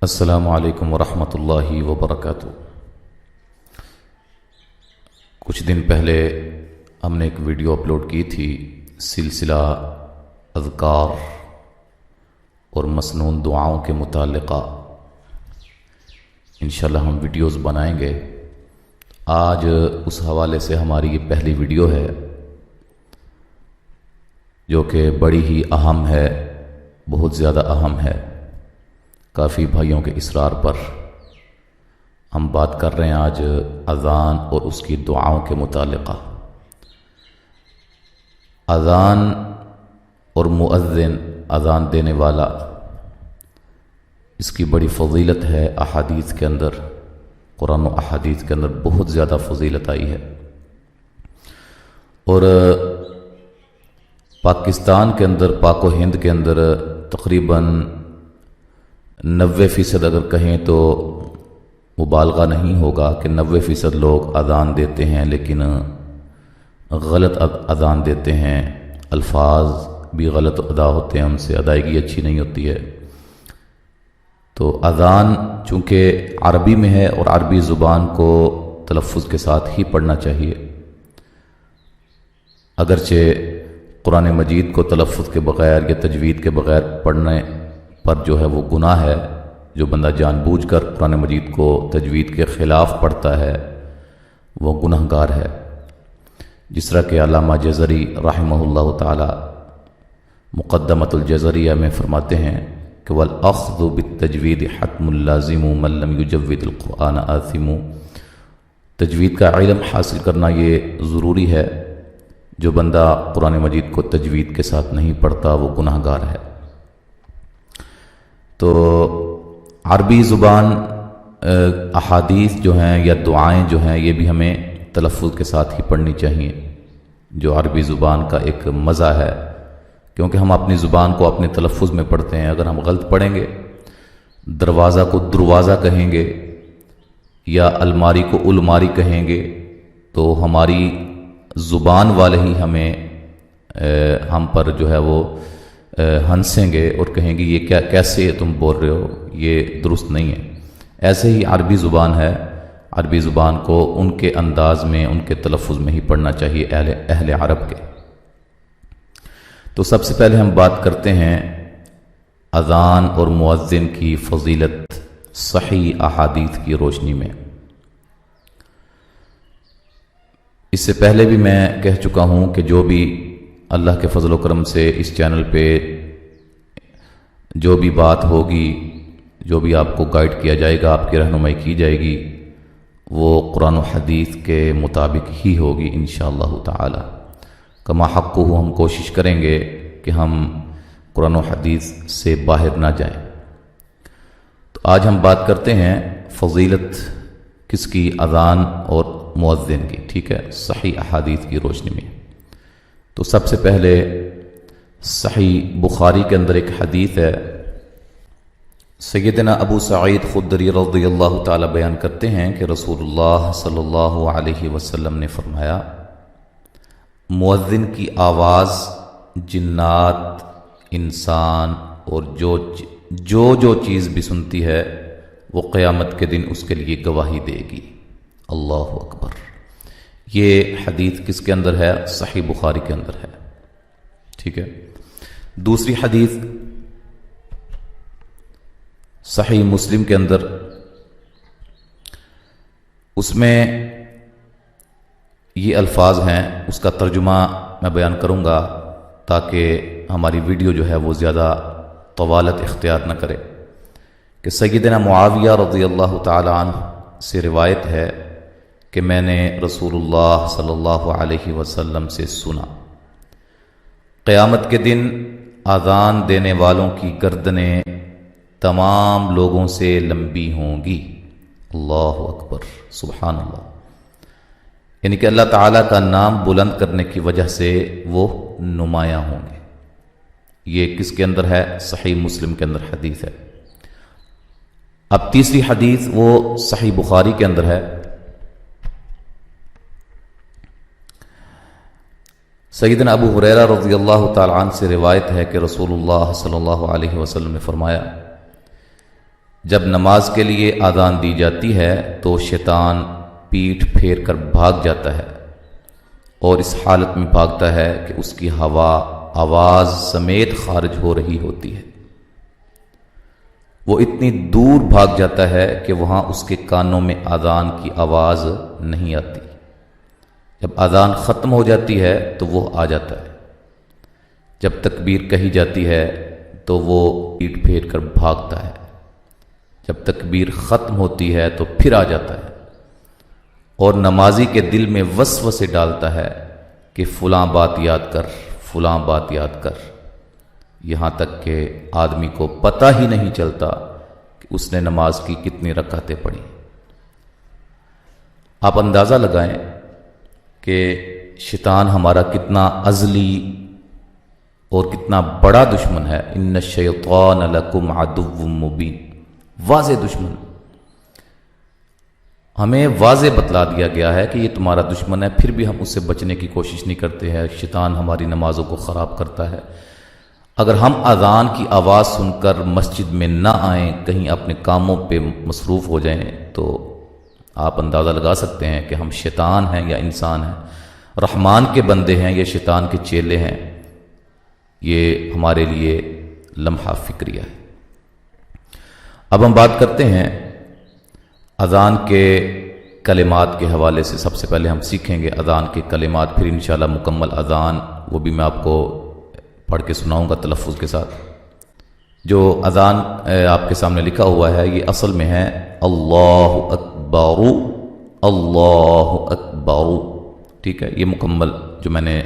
السلام علیکم ورحمۃ اللہ وبرکاتہ۔ کچھ دن پہلے ہم نے ایک ویڈیو اپلوڈ کی تھی سلسلہ اذکار اور مسنون دعاؤں کے متعلقہ۔ انشاءاللہ ہم ویڈیوز بنائیں گے۔ آج اس حوالے سے ہماری یہ پہلی ویڈیو ہے جو کہ بڑی ہی اہم ہے، بہت زیادہ اہم ہے۔ کافی بھائیوں کے اصرار پر ہم بات کر رہے ہیں آج اذان اور اس کی دعاؤں کے متعلقہ۔ اذان اور مؤذن، اذان دینے والا، اس کی بڑی فضیلت ہے۔ احادیث کے اندر، قرآن و احادیث کے اندر بہت زیادہ فضیلت آئی ہے۔ اور پاکستان کے اندر، پاک و ہند کے اندر تقریباً 90% اگر کہیں تو مبالغہ نہیں ہوگا کہ 90% لوگ اذان دیتے ہیں، لیکن غلط اذان دیتے ہیں، الفاظ بھی غلط ادا ہوتے ہیں، ان سے ادائیگی اچھی نہیں ہوتی ہے۔ تو اذان چونکہ عربی میں ہے اور عربی زبان کو تلفظ کے ساتھ ہی پڑھنا چاہیے، اگرچہ قرآن مجید کو تلفظ کے بغیر یا تجوید کے بغیر پڑھنے پر جو ہے وہ گناہ ہے۔ جو بندہ جان بوجھ کر قرآن مجید کو تجوید کے خلاف پڑھتا ہے وہ گناہ گار ہے۔ جس طرح کہ علامہ جزری رحمہ اللہ تعالی مقدمۃ الجزریہ میں فرماتے ہیں کہ وَالْأَخْذُ بِالتَّجْوِيدِ حَتْمٌ لَازِمٌ مَنْ لَمْ يُجَوِّدِ الْقُرْآنَ آثِمٌ۔ تجوید کا علم حاصل کرنا یہ ضروری ہے۔ جو بندہ قرآن مجید کو تجوید کے ساتھ نہیں پڑھتا وہ گناہ گار ہے۔ تو عربی زبان احادیث جو ہیں یا دعائیں جو ہیں یہ بھی ہمیں تلفظ کے ساتھ ہی پڑھنی چاہیے، جو عربی زبان کا ایک مزہ ہے، کیونکہ ہم اپنی زبان کو اپنے تلفظ میں پڑھتے ہیں۔ اگر ہم غلط پڑھیں گے، دروازہ کو دروازہ کہیں گے یا الماری کو الماری کہیں گے، تو ہماری زبان والے ہی ہم پر جو ہے وہ ہنسیں گے اور کہیں گے یہ کیسے تم بول رہے ہو، یہ درست نہیں ہے۔ ایسے ہی عربی زبان ہے، عربی زبان کو ان کے انداز میں، ان کے تلفظ میں ہی پڑھنا چاہیے اہل عرب کے۔ تو سب سے پہلے ہم بات کرتے ہیں اذان اور مؤذن کی فضیلت صحیح احادیث کی روشنی میں۔ اس سے پہلے بھی میں کہہ چکا ہوں کہ جو بھی اللہ کے فضل و کرم سے اس چینل پہ جو بھی بات ہوگی، جو بھی آپ کو گائیڈ کیا جائے گا، آپ کی رہنمائی کی جائے گی، وہ قرآن و حدیث کے مطابق ہی ہوگی انشاءاللہ تعالی۔ کما حق ہو، ہم کوشش کریں گے کہ ہم قرآن و حدیث سے باہر نہ جائیں۔ تو آج ہم بات کرتے ہیں فضیلت کس کی؟ اذان اور مؤذن کی، ٹھیک ہے، صحیح احادیث کی روشنی میں۔ تو سب سے پہلے صحیح بخاری کے اندر ایک حدیث ہے، سیدنا ابو سعید خدری رضی اللہ تعالی بیان کرتے ہیں کہ رسول اللہ صلی اللہ علیہ وسلم نے فرمایا، مؤذن کی آواز جنات، انسان اور جو چیز بھی سنتی ہے وہ قیامت کے دن اس کے لیے گواہی دے گی۔ اللہ اکبر۔ یہ حدیث کس کے اندر ہے؟ صحیح بخاری کے اندر ہے، ٹھیک ہے۔ دوسری حدیث صحیح مسلم کے اندر، اس میں یہ الفاظ ہیں، اس کا ترجمہ میں بیان کروں گا تاکہ ہماری ویڈیو جو ہے وہ زیادہ طوالت اختیار نہ کرے، کہ سیدنا معاویہ رضی اللہ تعالی عنہ سے روایت ہے کہ میں نے رسول اللہ صلی اللہ علیہ وسلم سے سنا، قیامت کے دن اذان دینے والوں کی گردنیں تمام لوگوں سے لمبی ہوں گی۔ اللہ اکبر، سبحان اللہ۔ یعنی کہ اللہ تعالیٰ کا نام بلند کرنے کی وجہ سے وہ نمایاں ہوں گے۔ یہ کس کے اندر ہے؟ صحیح مسلم کے اندر حدیث ہے۔ اب تیسری حدیث وہ صحیح بخاری کے اندر ہے۔ سیدنا ابو ہریرہ رضی اللہ تعالی عنہ سے روایت ہے کہ رسول اللہ صلی اللہ علیہ وسلم نے فرمایا، جب نماز کے لیے اذان دی جاتی ہے تو شیطان پیٹھ پھیر کر بھاگ جاتا ہے، اور اس حالت میں بھاگتا ہے کہ اس کی ہوا آواز سمیت خارج ہو رہی ہوتی ہے۔ وہ اتنی دور بھاگ جاتا ہے کہ وہاں اس کے کانوں میں اذان کی آواز نہیں آتی۔ جب اذان ختم ہو جاتی ہے تو وہ آ جاتا ہے، جب تکبیر کہی جاتی ہے تو وہ پیٹ پھیر کر بھاگتا ہے، جب تکبیر ختم ہوتی ہے تو پھر آ جاتا ہے، اور نمازی کے دل میں وسوسے ڈالتا ہے کہ فلاں بات یاد کر، فلاں بات یاد کر، یہاں تک کہ آدمی کو پتہ ہی نہیں چلتا کہ اس نے نماز کی کتنی رکعتیں پڑھی۔ آپ اندازہ لگائیں کہ شیطان ہمارا کتنا ازلی اور کتنا بڑا دشمن ہے۔ ان الشیطان لکم عدو مبین، واضح دشمن، ہمیں واضح بتلا دیا گیا ہے کہ یہ تمہارا دشمن ہے، پھر بھی ہم اس سے بچنے کی کوشش نہیں کرتے ہیں۔ شیطان ہماری نمازوں کو خراب کرتا ہے۔ اگر ہم اذان کی آواز سن کر مسجد میں نہ آئیں، کہیں اپنے کاموں پہ مصروف ہو جائیں، تو آپ اندازہ لگا سکتے ہیں کہ ہم شیطان ہیں یا انسان ہیں، رحمان کے بندے ہیں یا شیطان کے چیلے ہیں۔ یہ ہمارے لیے لمحہ فکریہ ہے۔ اب ہم بات کرتے ہیں اذان کے کلمات کے حوالے سے۔ سب سے پہلے ہم سیکھیں گے اذان کے کلمات، پھر انشاءاللہ مکمل اذان وہ بھی میں آپ کو پڑھ کے سناؤں گا تلفظ کے ساتھ۔ جو اذان آپ کے سامنے لکھا ہوا ہے یہ اصل میں ہے اللہ اکبر، اللہ اکبر، ٹھیک ہے؟ یہ مکمل جو میں نے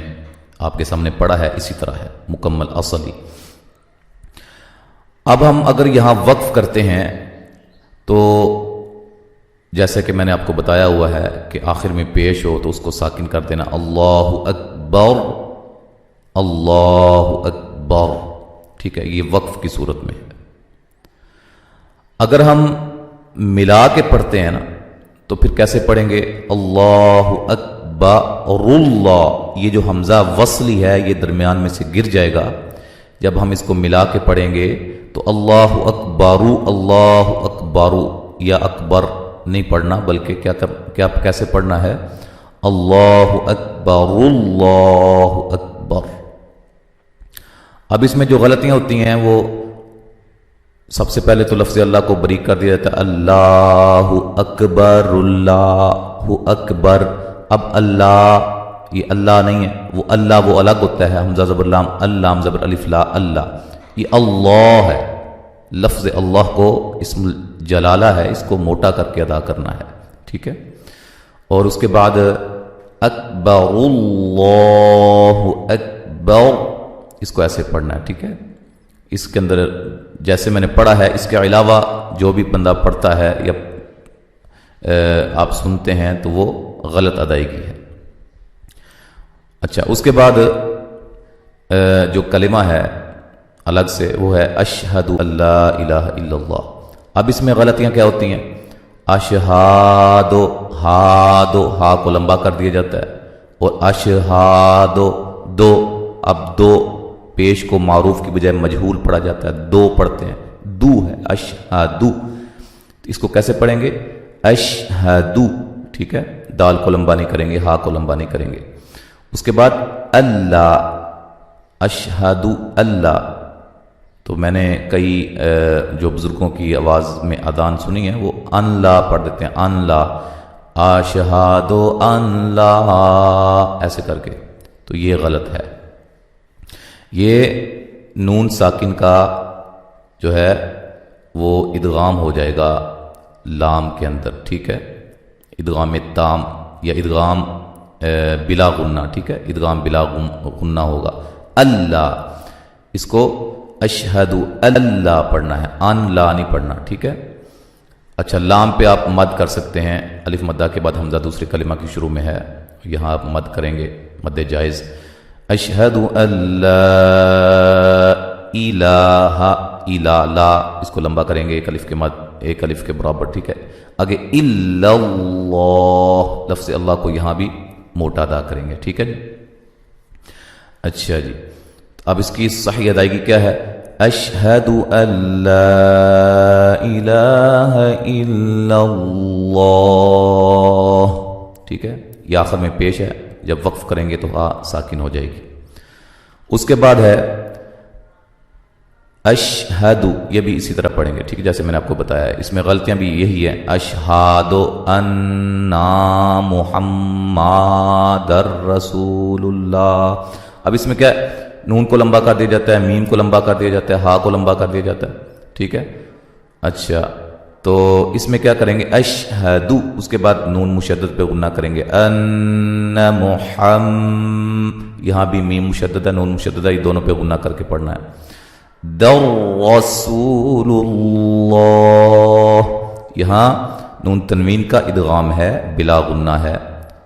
آپ کے سامنے پڑھا ہے اسی طرح ہے، مکمل اصلی۔ اب ہم اگر یہاں وقف کرتے ہیں تو جیسے کہ میں نے آپ کو بتایا ہوا ہے کہ آخر میں پیش ہو تو اس کو ساکن کر دینا، اللہ اکبر، اللہ اکبر، ٹھیک ہے؟ یہ وقف کی صورت میں ہے۔ اگر ہم ملا کے پڑھتے ہیں نا تو پھر کیسے پڑھیں گے؟ اللہ اکبر اللہ، یہ جو حمزہ وصلی ہے یہ درمیان میں سے گر جائے گا۔ جب ہم اس کو ملا کے پڑھیں گے تو اللہ اکبر، اللہ اکبر، یا اکبر نہیں پڑھنا بلکہ کیا کیسے پڑھنا ہے؟ اللہ اکبر، اللہ اکبر۔ اب اس میں جو غلطیاں ہوتی ہیں وہ سب سے پہلے تو لفظ اللہ کو باریک کر دیا جاتا ہے، اللہ اکبر، اللہ اکبر۔ اب اللہ، یہ اللہ نہیں ہے، وہ اللہ وہ الگ ہوتا ہے، حمزہ زبر لام، اللہ زبر الف لا، اللہ، یہ اللہ ہے۔ لفظ اللہ کو اسم جلالہ ہے، اس کو موٹا کر کے ادا کرنا ہے، ٹھیک ہے؟ اور اس کے بعد اکبر، اللہ اکبر، اس کو ایسے پڑھنا ہے، ٹھیک ہے؟ اس کے اندر جیسے میں نے پڑھا ہے، اس کے علاوہ جو بھی بندہ پڑھتا ہے یا آپ سنتے ہیں تو وہ غلط ادائیگی ہے۔ اچھا، اس کے بعد جو کلمہ ہے الگ سے وہ ہے اشہد اللہ الہ الا اللہ۔ اب اس میں غلطیاں کیا ہوتی ہیں؟ اشہاد، ہا کو لمبا کر دیا جاتا ہے، اور اشہاد دو، اب دو پیش کو معروف کی بجائے مجہول پڑھا جاتا ہے، دو پڑھتے ہیں، دو ہے اشہدو۔ اس کو کیسے پڑھیں گے؟ اشہدو، ٹھیک ہے؟ دال کو لمبا نہیں کریں گے، ہا کو لمبا نہیں کریں گے۔ اس کے بعد اللہ، اشہدو اللہ۔ تو میں نے کئی جو بزرگوں کی آواز میں اذان سنی ہے وہ ان لا پڑھ دیتے ہیں، ان لا، اشہدو ان لا، ایسے کر کے، تو یہ غلط ہے۔ یہ نون ساکن کا جو ہے وہ ادغام ہو جائے گا لام کے اندر، ٹھیک ہے؟ ادغام تام یا ادغام بلا غنہ، ٹھیک ہے؟ ادغام بلا غنہ ہوگا۔ اللہ، اس کو اشہدو اللہ پڑھنا ہے، ان لا نہیں پڑھنا، ٹھیک ہے؟ اچھا، لام پہ آپ مد کر سکتے ہیں، الف مدہ کے بعد حمزہ دوسرے کلمہ کی شروع میں ہے، یہاں آپ مد کریں گے، مد جائز۔ اشہد اللہ الہ الا، لا اس کو لمبا کریں گے، ایک الف کے مد، ایک الف کے برابر، ٹھیک ہے؟ آگے الا اللہ، لفظ اللہ کو یہاں بھی موٹا ادا کریں گے، ٹھیک ہے جی؟ اچھا جی، اب اس کی صحیح ادائیگی کیا ہے؟ اشہدو ان لا الہ الا اللہ، ٹھیک ہے، یہ آخر میں پیش ہے، جب وقف کریں گے تو ہاں ساکن ہو جائے گی۔ اس کے بعد ہے اشہدو، یہ بھی اسی طرح پڑھیں گے، ٹھیک ہے، جیسے میں نے آپ کو بتایا ہے۔ اس میں غلطیاں بھی یہی ہیں، اشہدو انا محمد رسول اللہ۔ اب اس میں کیا ہے، نون کو لمبا کر دیا جاتا ہے، میم کو لمبا کر دیا جاتا ہے، ہا کو لمبا کر دیا جاتا ہے، ٹھیک ہے۔ اچھا، تو اس میں کیا کریں گے، اشہدو، اس کے بعد نون مشدد پہ غنہ کریں گے، ان یہاں بھی میم مشدد ہے، نون مشدد ہے، یہ دونوں پہ غنہ کر کے پڑھنا ہے۔ در رسول اللہ، یہاں نون تنوین کا ادغام ہے، بلا غنہ ہے،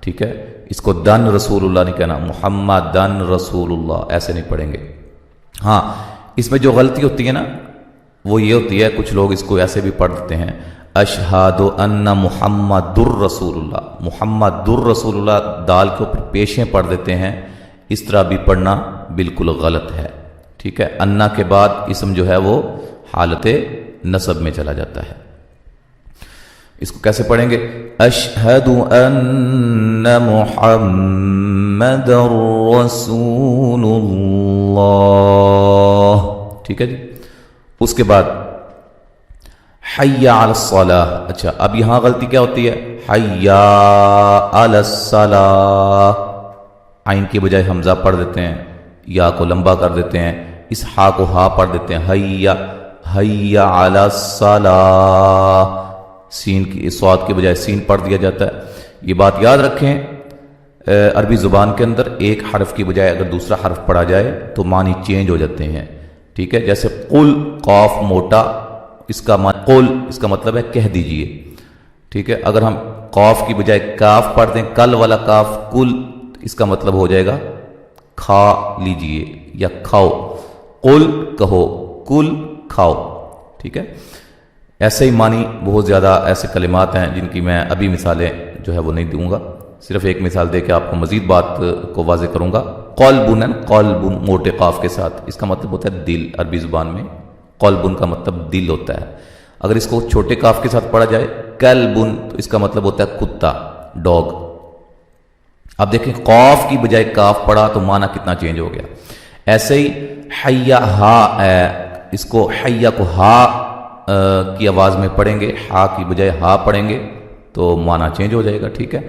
ٹھیک ہے، اس کو دن رسول اللہ نہیں کہنا، محمد دن رسول اللہ ایسے نہیں پڑھیں گے۔ ہاں، اس میں جو غلطی ہوتی ہے نا وہ یہ ہوتی ہے، کچھ لوگ اس کو ایسے بھی پڑھ دیتے ہیں، اشہد ان محمد الرسول اللہ، محمد الرسول اللہ دال کے اوپر پیشیں پڑھ دیتے ہیں، اس طرح بھی پڑھنا بالکل غلط ہے، ٹھیک ہے۔ انا کے بعد اسم جو ہے وہ حالت نصب میں چلا جاتا ہے۔ اس کو کیسے پڑھیں گے، اشہد ان محمد رسول اللہ، ٹھیک ہے جی۔ اس کے بعد حی علی الصلاۃ، اچھا اب یہاں غلطی کیا ہوتی ہے، حی علی الصلاۃ، عین کی بجائے حمزہ پڑھ دیتے ہیں، یا کو لمبا کر دیتے ہیں، اس ہا کو ہا پڑھ دیتے ہیں، حی علی الصلاۃ، سین کی صاد کے بجائے سین پڑھ دیا جاتا ہے۔ یہ بات یاد رکھیں، عربی زبان کے اندر ایک حرف کی بجائے اگر دوسرا حرف پڑھا جائے تو معنی چینج ہو جاتے ہیں، ٹھیک ہے۔ جیسے قل، قاف موٹا، اس کا معنی قل، اس کا مطلب ہے کہہ دیجئے، ٹھیک ہے۔ اگر ہم قاف کی بجائے کاف پڑھ دیں، کل والا کاف، کل، اس کا مطلب ہو جائے گا کھا لیجئے یا کھاؤ، قل کہو، کل کھاؤ، ٹھیک ہے۔ ایسے ہی معنی بہت زیادہ ایسے کلمات ہیں جن کی میں ابھی مثالیں جو ہے وہ نہیں دوں گا، صرف ایک مثال دے کے آپ کو مزید بات کو واضح کروں گا۔ قلبن، قلبن موٹے قاف کے ساتھ، اس کا مطلب ہوتا ہے دل، عربی زبان میں قلبن کا مطلب دل ہوتا ہے۔ اگر اس کو چھوٹے کاف کے ساتھ پڑھا جائے کلبن تو اس کا مطلب ہوتا ہے کتا، ڈاگ۔ اب دیکھیں قاف کی بجائے کاف پڑھا تو معنی کتنا چینج ہو گیا۔ ایسے ہی حیا ہا، اس کو حیا کو ہا کی آواز میں پڑھیں گے، ہا کی بجائے ہا پڑھیں گے تو معنی چینج ہو جائے گا، ٹھیک ہے۔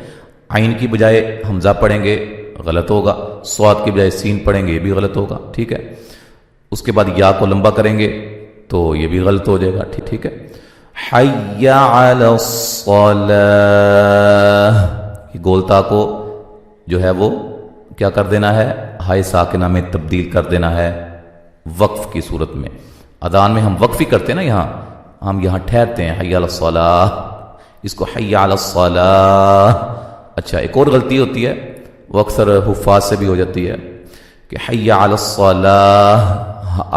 عین کی بجائے حمزہ پڑھیں گے، غلط ہوگا، صاد کی بجائے سین پڑھیں گے، یہ بھی غلط ہوگا، ٹھیک ہے۔ اس کے بعد یا کو لمبا کریں گے تو یہ بھی غلط ہو جائے گا، ٹھیک ہے۔ حی علی الصلاۃ، یہ گولتا کو جو ہے وہ کیا کر دینا ہے، ہائے ساکنہ میں تبدیل کر دینا ہے وقف کی صورت میں۔ اذان میں ہم وقف ہی کرتے ہیں نا، یہاں ہم یہاں ٹھہرتے ہیں حی علی الصلاۃ، اس کو حی علی الصلاۃ۔ اچھا، ایک اور غلطی ہوتی ہے، وہ اکثر حفاظ سے بھی ہو جاتی ہے کہ حی علی الصلاۃ،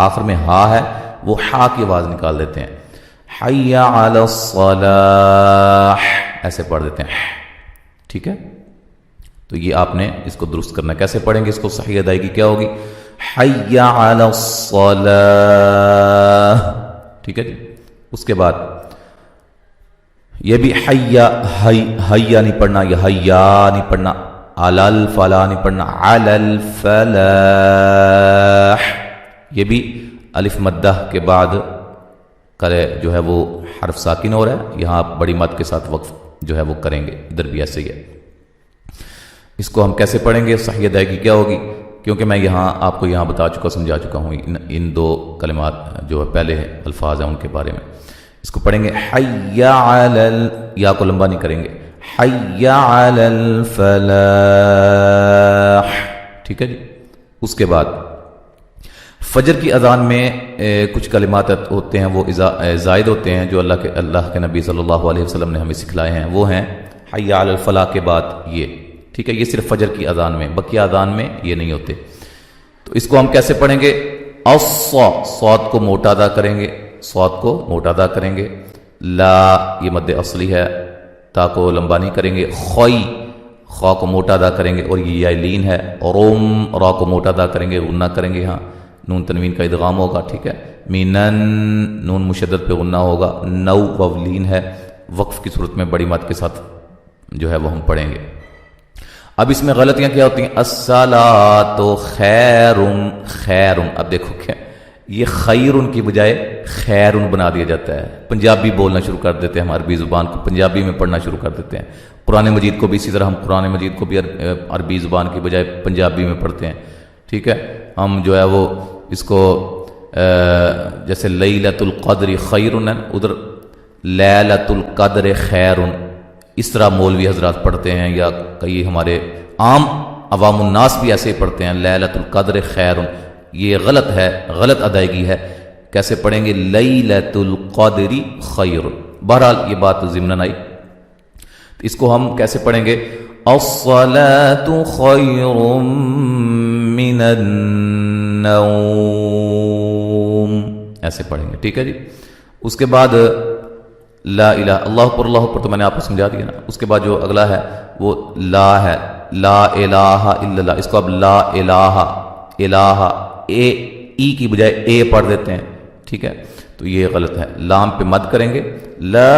آخر میں ہا ہے، وہ ہا کی آواز نکال دیتے ہیں، حی علی الصلاۃ ایسے پڑھ دیتے ہیں، ٹھیک ہے۔ تو یہ آپ نے اس کو درست کرنا ہے۔ کیسے پڑھیں گے اس کو، صحیح ادائیگی کیا ہوگی، حی علی الصلاۃ، ٹھیک ہے جی۔ اس کے بعد یہ بھی حیا نہیں پڑھنا، یہ حیا نہیں پڑھنا، علی الفلاح نہیں پڑھنا، علی الفلاح، یہ بھی الف مدہ کے بعد کرے جو ہے وہ حرف ساکن ہو رہا ہے، یہاں آپ بڑی مد کے ساتھ وقف جو ہے وہ کریں گے، ادھر بھی ایسے ہی ہے۔ اس کو ہم کیسے پڑھیں گے، صحیح ادائیگی کیا ہوگی، کیونکہ میں یہاں آپ کو یہاں بتا چکا، سمجھا چکا ہوں ان دو کلمات جو پہلے الفاظ ہیں ان کے بارے میں۔ اس کو پڑھیں گے حی علی یا کو لمبا نہیں کریں گے، حی علی الفلاح، ٹھیک ہے جی۔ اس کے بعد فجر کی اذان میں کچھ کلمات ہوتے ہیں وہ زائد ہوتے ہیں، جو اللہ کے نبی صلی اللہ علیہ وسلم نے ہمیں سکھلائے ہیں، وہ ہیں حی علی الفلاح کے بعد یہ، ٹھیک ہے۔ یہ صرف فجر کی اذان میں، بقیہ اذان میں یہ نہیں ہوتے۔ تو اس کو ہم کیسے پڑھیں گے، صاد کو موٹا ادا کریں گے، صاد کو موٹا ادا کریں گے، لا یہ مد اصلی ہے، تا کو لمبا نہیں کریں گے، خوئی خوا کو موٹا ادا کریں گے، اور یہ یا لین ہے، اور را کو موٹا ادا کریں گے، غنہ کریں گے، ہاں نون تنوین کا ادغام ہوگا، ٹھیک ہے۔ مینن نون مشدد پہ غنہ ہوگا، نو وولین ہے، وقف کی صورت میں بڑی مد کے ساتھ جو ہے وہ ہم پڑھیں گے۔ اب اس میں غلطیاں کیا ہوتی ہیں؟ الصلاۃ خیرٌ خیرٌ، اب دیکھو کیا یہ خیرٌ کی بجائے خیرٌ بنا دیا جاتا ہے، پنجابی بولنا شروع کر دیتے ہیں، ہم عربی زبان کو پنجابی میں پڑھنا شروع کر دیتے ہیں۔ قرآن مجید کو بھی اسی طرح ہم قرآن مجید کو بھی عربی زبان کی بجائے پنجابی میں پڑھتے ہیں، ٹھیک ہے۔ ہم جو ہے وہ اس کو جیسے لیلۃ القدر خیرٌ ہے، ادھر لیلۃ القدر خیرٌ، اس طرح مولوی حضرات پڑھتے ہیں، یا کئی ہمارے عام عوام الناس بھی ایسے ہی پڑھتے ہیں لیلۃ القدر خیرٌ، یہ غلط ہے، غلط ادائیگی ہے۔ کیسے پڑھیں گے؟ لیلۃ القدر خیر۔ بہرحال یہ بات ضمناً آئی، اس کو ہم کیسے پڑھیں گے؟ الصلاۃ خیر من النوم، ایسے پڑھیں گے، ٹھیک ہے جی۔ اس کے بعد لا الہ، اللہ اکبر اللہ اکبر تو میں نے آپ کو سمجھا دیا نا۔ اس کے بعد جو اگلا ہے وہ لا ہے، لا الہ الا اللہ، اس کو اب لا الہ الہ اے ای کی بجائے اے پڑھ دیتے ہیں، ٹھیک ہے، تو یہ غلط ہے۔ لام پہ مد کریں گے، لا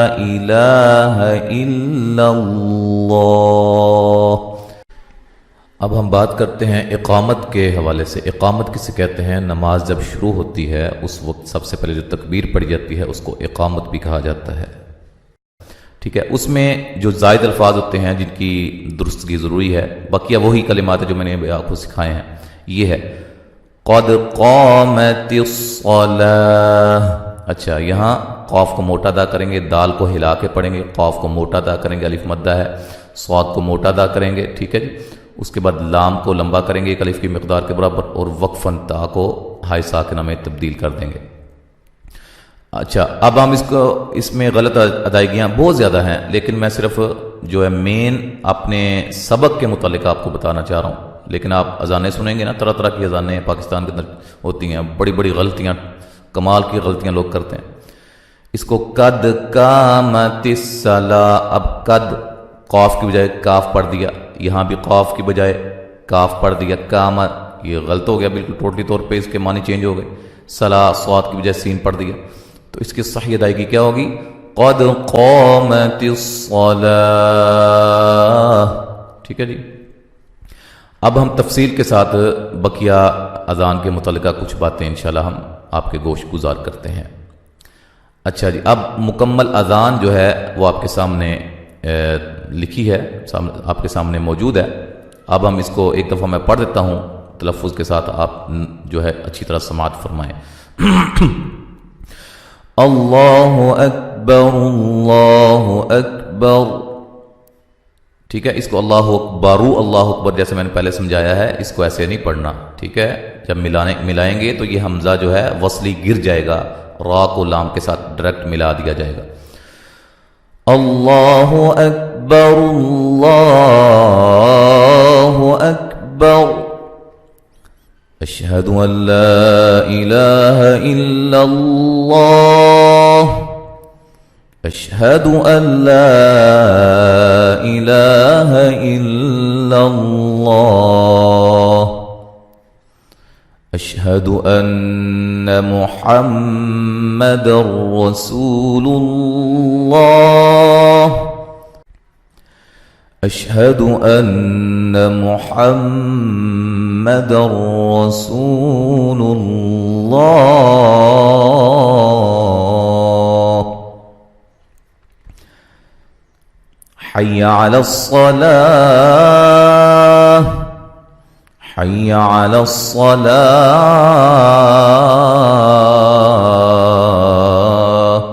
الہ الا اللہ۔ اب ہم بات کرتے ہیں اقامت کے حوالے سے۔ اقامت کسے کہتے ہیں؟ نماز جب شروع ہوتی ہے اس وقت سب سے پہلے جو تکبیر پڑھی جاتی ہے اس کو اقامت بھی کہا جاتا ہے، ٹھیک ہے۔ اس میں جو زائد الفاظ ہوتے ہیں جن کی درستگی ضروری ہے، باقی وہی کلمات جو میں نے آپ کو سکھائے ہیں، یہ ہے قد قامت الصلاۃ۔ اچھا، یہاں قاف کو موٹا ادا کریں گے، دال کو ہلا کے پڑھیں گے، قاف کو موٹا ادا کریں گے، الف مدہ ہے، صاد کو موٹا ادا کریں گے، ٹھیک ہے جی۔ اس کے بعد لام کو لمبا کریں گے ایک الف کی مقدار کے برابر، اور وقفاً تا کو ہائی ساکنہ میں تبدیل کر دیں گے۔ اچھا، اب ہم اس میں غلط ادائیگیاں بہت زیادہ ہیں، لیکن میں صرف جو ہے مین اپنے سبق کے متعلق آپ کو بتانا چاہ رہا ہوں۔ لیکن آپ اذانیں سنیں گے نا، طرح طرح کی اذانیں پاکستان کے اندر ہوتی ہیں، بڑی بڑی غلطیاں، کمال کی غلطیاں لوگ کرتے ہیں۔ اس کو قد قامت الصلاۃ، اب قد قاف کی بجائے کاف پڑھ دیا، یہاں بھی قاف کی بجائے کاف پڑھ دیا، قامت، یہ غلط ہو گیا بالکل ٹوٹلی طور پہ، اس کے معنی چینج ہو گئے۔ صلاۃ، صاد کی بجائے سین پڑھ دیا، تو اس کی صحیح ادائیگی کیا ہوگی؟ قد قامت الصلاۃ، ٹھیک ہے جی۔ اب ہم تفصیل کے ساتھ بقیہ اذان کے متعلقہ کچھ باتیں انشاءاللہ ہم آپ کے گوش گزار کرتے ہیں۔ اچھا جی، اب مکمل اذان جو ہے وہ آپ کے سامنے لکھی ہے، آپ کے سامنے موجود ہے۔ اب ہم اس کو ایک دفعہ میں پڑھ دیتا ہوں تلفظ کے ساتھ، آپ جو ہے اچھی طرح سماعت فرمائیں۔ اللہ اکبر اللہ اکبر، ٹھیک ہے۔ اس کو اللہ اکبر اللہ اکبر جیسے میں نے پہلے سمجھایا ہے، اس کو ایسے نہیں پڑھنا، ٹھیک ہے۔ جب ملائیں گے تو یہ حمزہ جو ہے وصلی گر جائے گا، را کو لام کے ساتھ ڈائریکٹ ملا دیا جائے گا۔ اللہ اکبر اللہ اکبر، اشہد ان لا الہ الا اللہ، اشہد ان لا الہ الا اللہ، اشہد ان محمد رسول اللہ، اشہد ان محمد رسول اللہ، حی علی الصلاۃ، حی علی الصلاۃ،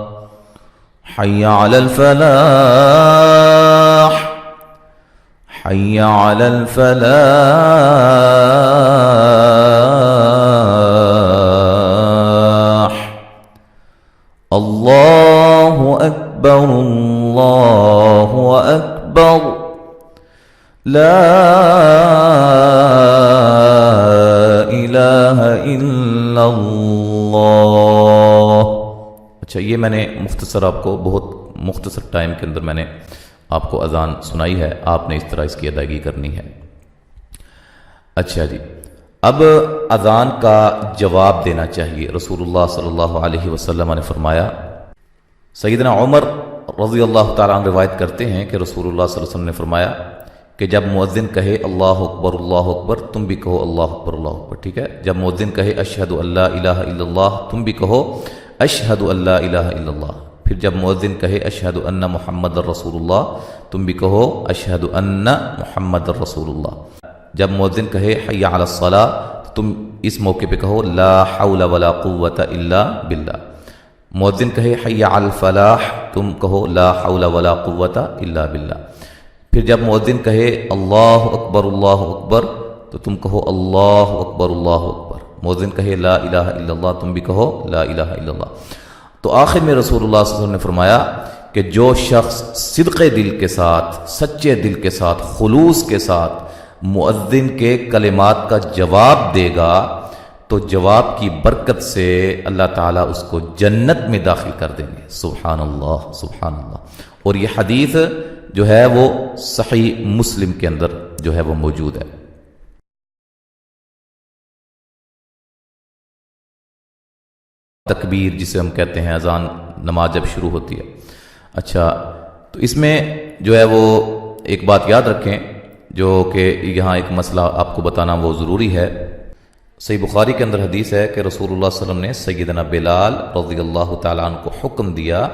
حی علی الفلاح، حی علی الفلاح، اللہ اکبر اللہ اکبر، لا الہ الا اللہ۔ اچھا، یہ میں نے مختصر آپ کو بہت مختصر ٹائم کے اندر میں نے آپ کو اذان سنائی ہے، آپ نے اس طرح اس کی ادائیگی کرنی ہے۔ اچھا جی، اب اذان کا جواب دینا چاہیے. رسول اللہ صلی اللہ علیہ وسلم نے فرمایا، سیدنا عمر رضی اللہ تعالیٰ عنہ روایت کرتے ہیں کہ رسول اللہ صلی اللہ علیہ وسلم نے فرمایا کہ جب مؤذن کہے اللہ اکبر تم بھی کہو اللہ اکبر. ٹھیک ہے، جب مؤذن کہے اشہد ان لا الہ الا اللہ تم بھی کہو اشہد ان لا الہ الا اللہ. پھر جب مؤذن کہے اشہد ان محمد رسول اللہ تم بھی کہو اشہد ان محمد رسول اللہ. جب مؤذن کہے حی علی الصلاۃ تم اس موقع پہ کہو لا حول ولا قوۃ الا باللہ. مؤذن کہے حی علی الفلاح تم کہو لا حول ولا قوۃ الا باللہ. پھر جب مؤذن کہے اللہ اکبر تو تم کہو اللہ اکبر. مؤذن کہے لا الہ الا اللہ تم بھی کہو لا الہ الا اللہ. تو آخر میں رسول اللہ صلی اللہ علیہ وسلم نے فرمایا کہ جو شخص صدق دل کے ساتھ، سچے دل کے ساتھ، خلوص کے ساتھ مؤذن کے کلمات کا جواب دے گا تو جواب کی برکت سے اللہ تعالیٰ اس کو جنت میں داخل کر دیں گے. سبحان اللہ سبحان اللہ. اور یہ حدیث جو ہے وہ صحیح مسلم کے اندر جو ہے وہ موجود ہے. تکبیر جسے ہم کہتے ہیں اذان نماز جب شروع ہوتی ہے. اچھا، تو اس میں جو ہے وہ ایک بات یاد رکھیں جو کہ یہاں ایک مسئلہ آپ کو بتانا وہ ضروری ہے. صحیح بخاری کے اندر حدیث ہے کہ رسول اللہ صلی اللہ علیہ وسلم نے سیدنا بلال رضی اللہ تعالیٰ عنہ کو حکم دیا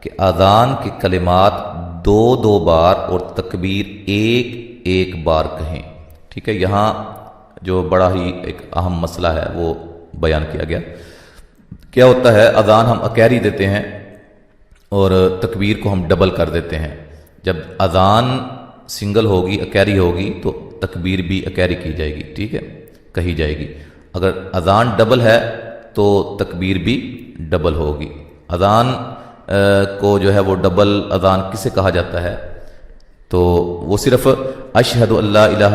کہ اذان کے کلمات 2 بار اور تکبیر 1 بار کہیں. ٹھیک ہے، یہاں جو بڑا ہی ایک اہم مسئلہ ہے وہ بیان کیا گیا. کیا ہوتا ہے، اذان ہم اکیری دیتے ہیں اور تکبیر کو ہم ڈبل کر دیتے ہیں. جب اذان سنگل ہوگی، اکیری ہوگی تو تکبیر بھی اکیری کی جائے گی. ٹھیک ہے، کہی جائے گی. اگر اذان ڈبل ہے تو تکبیر بھی ڈبل ہوگی. اذان کو جو ہے وہ ڈبل اذان کسے کہا جاتا ہے؟ تو وہ صرف اشہد ان لا الہ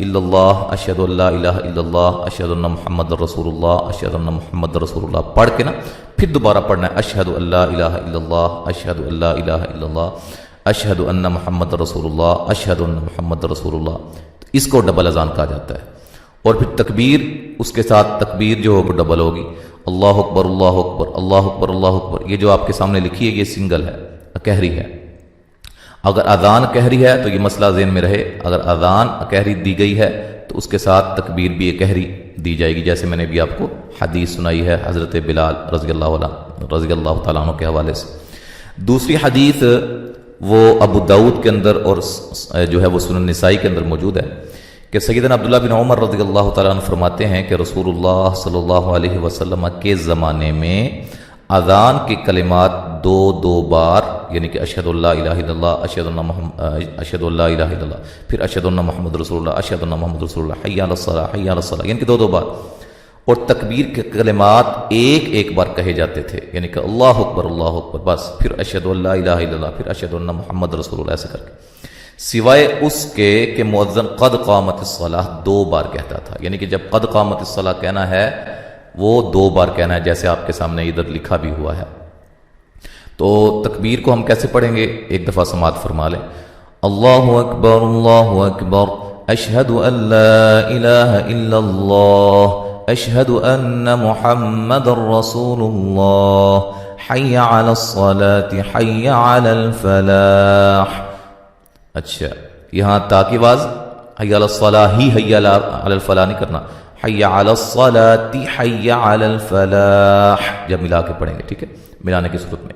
الا اللہ، اشہد ان لا الہ الا اللہ، اشہد ان محمد رسول اللہ، اشہد ان محمد رسول اللہ پڑھ کے نا پھر دوبارہ پڑھنا ہے اشہد ان لا الہ الا اللہ، اشہد ان لا الہ الا اللہ، اشہد ان محمد رسول اللہ، اشہد ان محمد رسول اللہ. اس کو ڈبل اذان کہا جاتا ہے. اور پھر تکبیر اس کے ساتھ تکبیر جو ہوگی ڈبل ہوگی. اللہ اکبر اللہ اکبر اللہ اکبر اللہ اکبر. یہ جو آپ کے سامنے لکھی ہے یہ سنگل ہے، اکہری ہے. اگر اذان اکہری ہے تو یہ مسئلہ ذہن میں رہے، اگر اذان اکہری دی گئی ہے تو اس کے ساتھ تکبیر بھی اکہری دی جائے گی، جیسے میں نے بھی آپ کو حدیث سنائی ہے حضرت بلال رضی اللہ تعالیٰ عنہ کے حوالے سے. دوسری حدیث وہ ابو داؤد کے اندر اور جو ہے وہ سنن نسائی کے اندر موجود ہے کہ سیدنا عبداللہ بن عمر رضی اللہ تعالیٰ عنہ فرماتے ہیں کہ رسول اللہ صلی اللہ علیہ وسلم کے زمانے میں اذان کے کلمات 2 بار، یعنی کہ اشہد ان لا الہ الا اللہ، اشہد ان لا الہ الا اللہ، پھر اشہد ان محمد رسول اللہ، اشہد ان محمد رسول اللہ، حی علی الصلاۃ حی علی الصلاۃ، یعنی کہ 2 بار. اور تکبیر کے کلمات 1 بار کہے جاتے تھے، یعنی کہ اللہ اکبر بس، پھر اشہد ان لا الہ الا اللہ، پھر اشہد ان محمد رسول اللہ، ایسے کر کے. سوائے اس کے کہ مؤذن قد قامت الصلاۃ 2 بار کہتا تھا، یعنی کہ جب قد قامت الصلاۃ کہنا ہے وہ 2 بار کہنا ہے، جیسے آپ کے سامنے ادھر لکھا بھی ہوا ہے. تو تکبیر کو ہم کیسے پڑھیں گے؟ ایک دفعہ سماعت فرما لیں. اللہ اکبر اشہد ان لا الہ الا اللہ، اشہد ان محمد رسول اللہ، حی علی الصلاۃ حی علی الفلاح. اچھا، یہاں تا کی آواز حی علی الصلاۃ ہی حی علی الفلاح نہیں کرنا، حی علی الصلاۃ حی علی الفلاح جب ملا کے پڑھیں گے. ٹھیک ہے، ملانے کی صورت میں.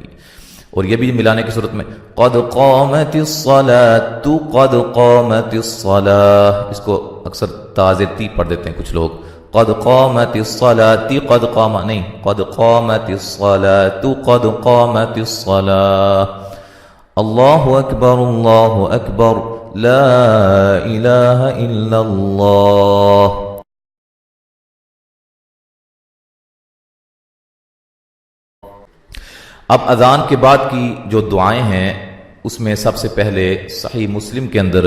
اور یہ بھی ملانے کی صورت میں قد قامت الصلاۃ قد قامت الصلاۃ، اس کو اکثر تازتی پڑھ دیتے ہیں کچھ لوگ. قد قامت الصلاۃ قد قام نہیں، قد قامت الصلاۃ قد قامت الصلاۃ. اللہ اکبر لا الہ الا اللہ. اب اذان کے بعد کی جو دعائیں ہیں اس میں سب سے پہلے صحیح مسلم کے اندر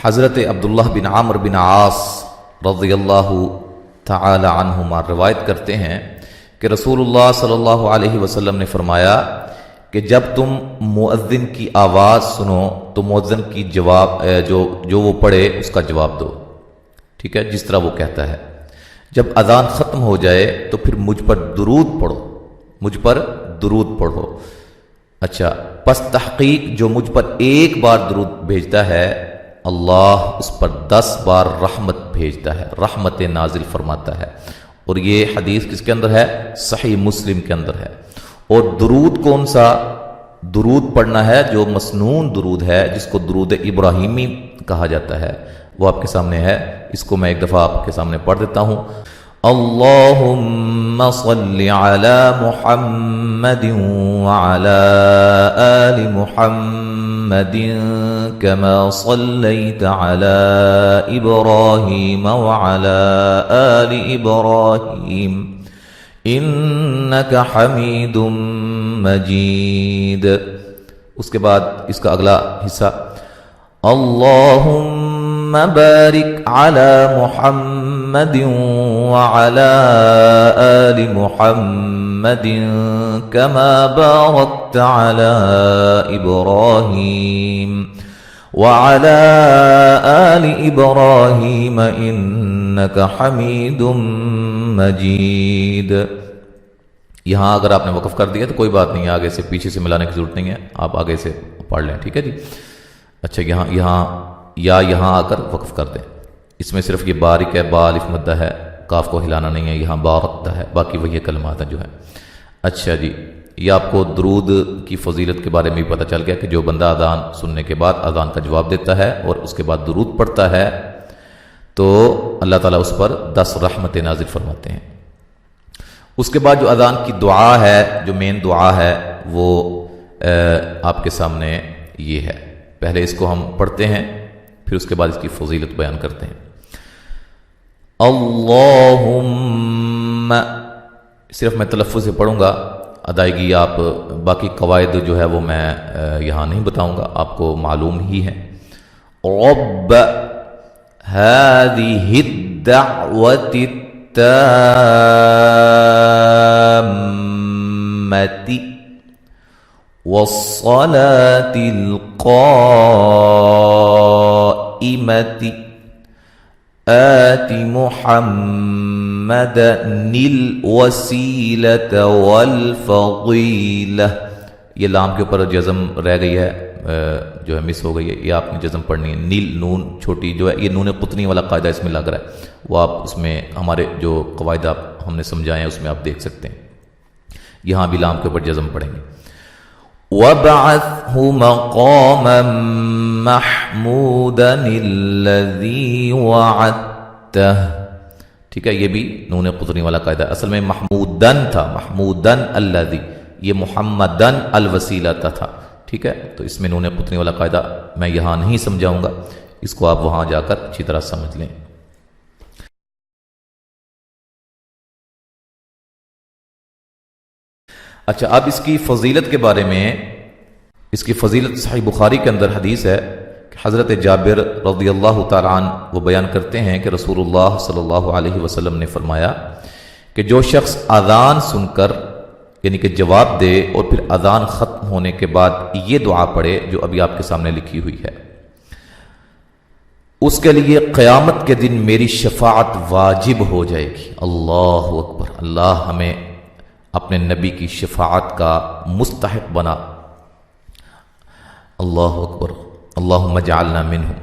حضرت عبداللہ بن عامر بن عاص رضی اللہ تعالی عنہما روایت کرتے ہیں کہ رسول اللہ صلی اللہ علیہ وسلم نے فرمایا کہ جب تم مؤذن کی آواز سنو تو مؤذن کی جواب جو وہ پڑھے اس کا جواب دو. ٹھیک ہے، جس طرح وہ کہتا ہے۔ جب اذان ختم ہو جائے تو پھر مجھ پر درود پڑھو، مجھ پر درود پڑھو۔ اچھا، پس تحقیق جو مجھ پر ایک بار درود بھیجتا ہے اللہ اس پر 10 بار رحمت بھیجتا ہے، رحمت نازل فرماتا ہے۔ اور یہ حدیث کس کے اندر ہے؟ صحیح مسلم کے اندر ہے۔ اور درود کون سا درود پڑھنا ہے؟ جو مسنون درود ہے، جس کو درود ابراہیمی کہا جاتا ہے، وہ آپ کے سامنے ہے۔ اس کو میں ایک دفعہ آپ کے سامنے پڑھ دیتا ہوں۔ اللہم صلی علی محمد وعلی آل محمد کما صلیت علی ابراہیم وعلی آل ابراہیم انک حمید مجید۔ اس کے بعد اس کا اگلا حصہ، اللہم بارک علی محمد وعلی آل محمد کما بارکت علی ابراہیم وعلی آل ابراہیم انک حمید مجید۔ یہاں اگر آپ نے وقف کر دیا تو کوئی بات نہیں ہے، آگے سے پیچھے سے ملانے کی ضرورت نہیں ہے، آپ آگے سے پڑھ لیں، ٹھیک ہے جی۔ اچھا، یہاں آ کر وقف کر دیں۔ اس میں صرف یہ بارک ہے، با الف مدہ ہے، کاف کو ہلانا نہیں ہے، یہاں بارکتا ہے، باقی وہی کلمات ہیں جو ہے۔ اچھا جی، یہ آپ کو درود کی فضیلت کے بارے میں بھی پتہ چل گیا کہ جو بندہ اذان سننے کے بعد اذان کا جواب دیتا ہے اور اس کے بعد درود پڑھتا ہے تو اللہ تعالیٰ اس پر 10 رحمتیں نازل فرماتے ہیں۔ اس کے بعد جو اذان کی دعا ہے، جو مین دعا ہے، وہ آپ کے سامنے یہ ہے۔ پہلے اس کو ہم پڑھتے ہیں، پھر اس کے بعد اس کی فضیلت بیان کرتے ہیں۔ اللہم، صرف میں تلفظ سے پڑھوں گا، ادائیگی آپ باقی قواعد جو ہے وہ میں یہاں نہیں بتاؤں گا، آپ کو معلوم ہی ہے۔ رب هذه الدعوة التامة والصلاة القائمة آت محمدا الوسيلة والفضيلة۔ یہ لام کے اوپر جزم رہ گئی ہے، جو ہے مس ہو گئی ہے، یہ آپ نے جزم پڑھنی ہے۔ نیل نون چھوٹی جو ہے، یہ نون قطنی والا قاعدہ اس میں لگ رہا ہے، وہ آپ اس میں ہمارے جو قواعد آپ ہم نے سمجھائے ہیں اس میں آپ دیکھ سکتے ہیں۔ یہاں بھی لام کے اوپر جزم پڑھیں گے۔ وَابْعَثْهُ مَقَامًا مَحْمُودًا الَّذِي وَعَدتَّهُ۔ ٹھیک ہے، یہ بھی نون قطنی والا قاعدہ ہے، اصل میں محمودن تھا، محمودن الذی، یہ محمدن الوسیلۃ تھا، ٹھیک ہے۔ تو اس میں نون قطنی والا قاعدہ میں یہاں نہیں سمجھاؤں گا، اس کو آپ وہاں جا کر اچھی طرح سمجھ لیں۔ اچھا، اب اس کی فضیلت کے بارے میں، اس کی فضیلت صحیح بخاری کے اندر حدیث ہے کہ حضرت جابر رضی اللہ تعالیٰ عنہ وہ بیان کرتے ہیں کہ رسول اللہ صلی اللہ علیہ وسلم نے فرمایا کہ جو شخص اذان سن کر یعنی کہ جواب دے اور پھر اذان ختم ہونے کے بعد یہ دعا پڑھے جو ابھی آپ کے سامنے لکھی ہوئی ہے، اس کے لیے قیامت کے دن میری شفاعت واجب ہو جائے گی۔ اللہ اکبر، اللہ ہمیں اپنے نبی کی شفاعت کا مستحق بنا۔ اللہ اکبر، اللہم اجعلنا منہم۔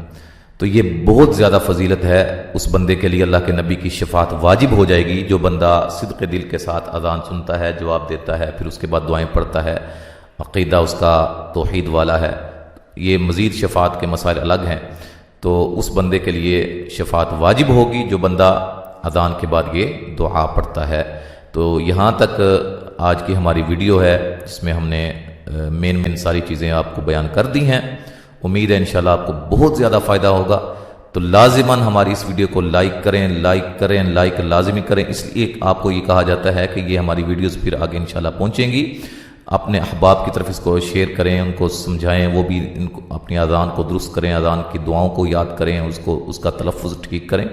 تو یہ بہت زیادہ فضیلت ہے اس بندے کے لیے، اللہ کے نبی کی شفاعت واجب ہو جائے گی جو بندہ صدق دل کے ساتھ اذان سنتا ہے، جواب دیتا ہے، پھر اس کے بعد دعائیں پڑھتا ہے، عقیدہ اس کا توحید والا ہے۔ یہ مزید شفاعت کے مسائل الگ ہیں، تو اس بندے کے لیے شفاعت واجب ہوگی جو بندہ اذان کے بعد یہ دعا پڑھتا ہے۔ تو یہاں تک آج کی ہماری ویڈیو ہے جس میں ہم نے مین ساری چیزیں آپ کو بیان کر دی ہیں۔ امید ہے انشاءاللہ آپ کو بہت زیادہ فائدہ ہوگا، تو لازماً ہماری اس ویڈیو کو لائک لازمی کریں، اس لیے آپ کو یہ کہا جاتا ہے کہ یہ ہماری ویڈیوز پھر آگے انشاءاللہ پہنچیں گی۔ اپنے احباب کی طرف اس کو شیئر کریں، ان کو سمجھائیں، وہ بھی ان کو اپنی اذان کو درست کریں، اذان کی دعاؤں کو یاد کریں، اس کا تلفظ ٹھیک کریں۔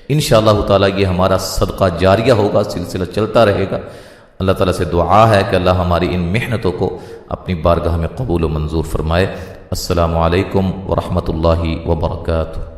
انشاءاللہ تعالیٰ یہ ہمارا صدقہ جاریہ ہوگا، سلسلہ چلتا رہے گا۔ اللہ تعالیٰ سے دعا ہے کہ اللہ ہماری ان محنتوں کو اپنی بارگاہ میں قبول و منظور فرمائے۔ السلام علیکم ورحمۃ اللہ وبرکاتہ۔